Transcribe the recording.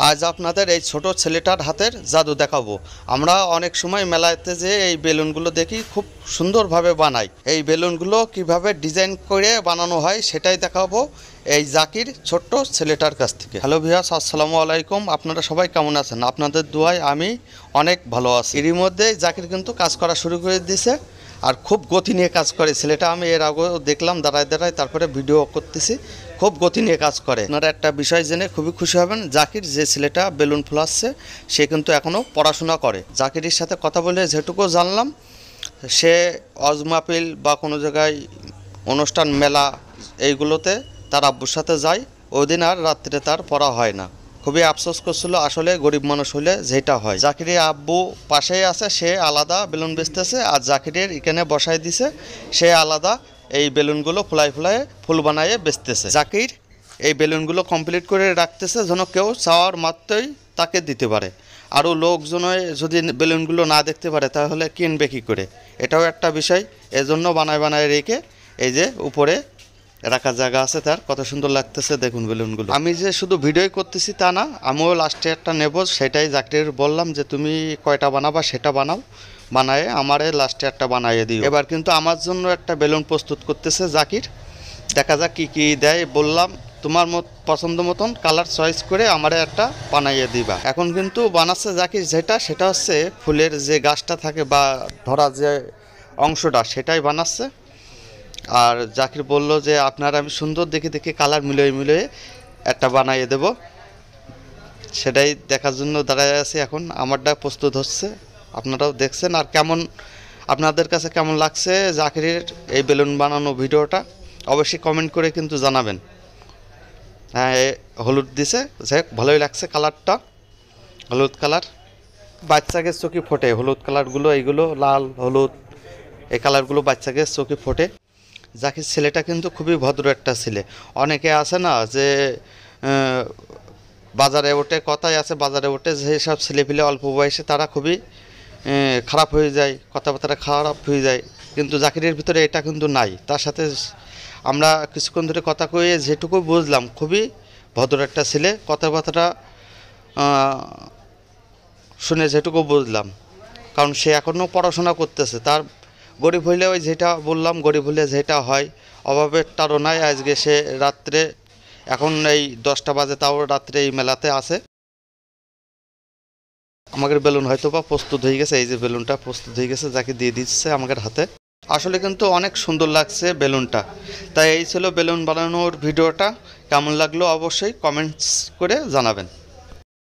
আজ আপনাদের এই ছোট ছেলেটার হাতের জাদু দেখাবো। আমরা অনেক সময় মেলাতে যে এই বেলুনগুলো দেখি খুব সুন্দরভাবে বানাই। এই বেলুনগুলো কিভাবে ডিজাইন করে বানানো হয় সেটাই দেখাবো এই জাকির ছোট্ট ছেলেটার কাছ থেকে। হ্যালো ভিউয়ার্স, আসসালামু আলাইকুম। আপনারা সবাই কেমন আছেন? আপনাদের দোয়ায় আমি অনেক ভালো আছি। এরই মধ্যে জাকির কিন্তু কাজ করা শুরু করে দিয়েছে, আর খুব গতি নিয়ে কাজ করে ছেলেটা। আমি এর আগেও দেখলাম দাঁড়ায় দাঁড়ায়, তারপরে ভিডিও করতেছি। খুব গতি নিয়ে কাজ করে। আপনারা একটা বিষয় জেনে খুবই খুশি হবেন, জাকির যে ছেলেটা বেলুন ফুলাচ্ছে সে কিন্তু এখনও পড়াশোনা করে। জাকিরের সাথে কথা বলে যেটুকু জানলাম, সে অজমাপিল বা কোনো জায়গায় অনুষ্ঠান মেলা এইগুলোতে তার আব্বুর সাথে যায়। ওই দিন আর রাত্রে তার পড়া হয় না। খুবই আফসোস করছিল, আসলে গরিব মানুষ হলে যেটা হয়। জাকিরের আব্বু পাশেই আছে, সে আলাদা বেলুন বেচতেছে, আর জাকিরের এখানে বসায় দিছে, সে আলাদা এই বেলুনগুলো ফুলায় ফুলায় ফুল বানায়ে বেচতেছে। জাকির এই বেলুনগুলো কমপ্লিট করে রাখতেছে যেন কেউ চাওয়ার মাত্রই তাকে দিতে পারে। আরও লোকজনে যদি বেলুনগুলো না দেখতে পারে তাহলে কিনবে কী করে, এটাও একটা বিষয়। এজন্য বানায় বানায় রেখে এই যে উপরে রাখার জায়গা আছে তার। কত সুন্দর লাগতেছে দেখুন বেলুনগুলো। আমি যে শুধু ভিডিওই করতেছি তা না, আমিও লাস্টে একটা নেব, সেটাই জাকির বললাম যে তুমি কয়টা বানাবা সেটা বানাও, বানায়ে আমারে লাস্টে একটা বানাইয়ে দিও। এবার কিন্তু আমার জন্য একটা বেলুন প্রস্তুত করতেছে জাকির। দেখা যাক কী কী দেয়। বললাম তোমার পছন্দ মতন কালার চয়েস করে আমারে একটা বানাইয়ে দিবা। এখন কিন্তু বানাচ্ছে জাকির সেটা হচ্ছে ফুলের যে গাছটা থাকে বা ধরা যে অংশটা, সেটাই বানাচ্ছে। আর জাকির বলল যে আপনার আমি সুন্দর দেখে দেখে কালার মিলিয়ে একটা বানিয়ে দেব, সেটাই দেখার জন্য দাঁড়ায় আছি। এখন আমারটা প্রস্তুত হচ্ছে, আপনারাও দেখছেন। আর কেমন আপনাদের কাছে কেমন লাগছে জাকিরের এই বেলুন বানানো ভিডিওটা অবশ্যই কমেন্ট করে কিন্তু জানাবেন। হ্যাঁ, হলুদ দিছে, যাই হোক ভালোই লাগছে কালারটা, হলুদ কালার। বাচ্চাকে চোখে ফোটে হলুদ কালারগুলো, এইগুলো লাল হলুদ এই কালারগুলো বাচ্চাকে চোখে ফোটে। জাকির ছেলেটা কিন্তু খুবই ভদ্র একটা ছেলে। অনেকে আছে না যে বাজারে ওঠে, কথাই আছে বাজারে ওঠে, যেসব ছেলেপিলে অল্প বয়সে তারা খুবই খারাপ হয়ে যায়, কথাবার্তা খারাপ হয়ে যায়। কিন্তু জাকিরের ভিতরে এটা কিন্তু নাই। তার সাথে আমরা কিছুক্ষণ ধরে কথা কয়ে যেটুকু বুঝলাম, খুবই ভদ্র একটা ছেলে। কথাবার্তা শুনে যেটুকু বুঝলাম, কারণ সে এখনও পড়াশোনা করতেছে। তার গরিব হইলে ওই যেটা বললাম, গরিব হলে যেটা হয়, অভাবের তাড়নায় আজকে সে রাত্রে, এখন এই 10টা বাজে, তাও রাত্রে এই মেলাতে আছে। আমাদের বেলুন হয়তো বা প্রস্তুত হয়ে গেছে, এই যে বেলুনটা প্রস্তুত হয়ে গেছে, যাকে দিয়ে দিচ্ছে আমাদের হাতে। আসলে কিন্তু অনেক সুন্দর লাগছে বেলুনটা। তাই এই ছিল বেলুন বানানোর ভিডিওটা। কেমন লাগলো অবশ্যই কমেন্টস করে জানাবেন।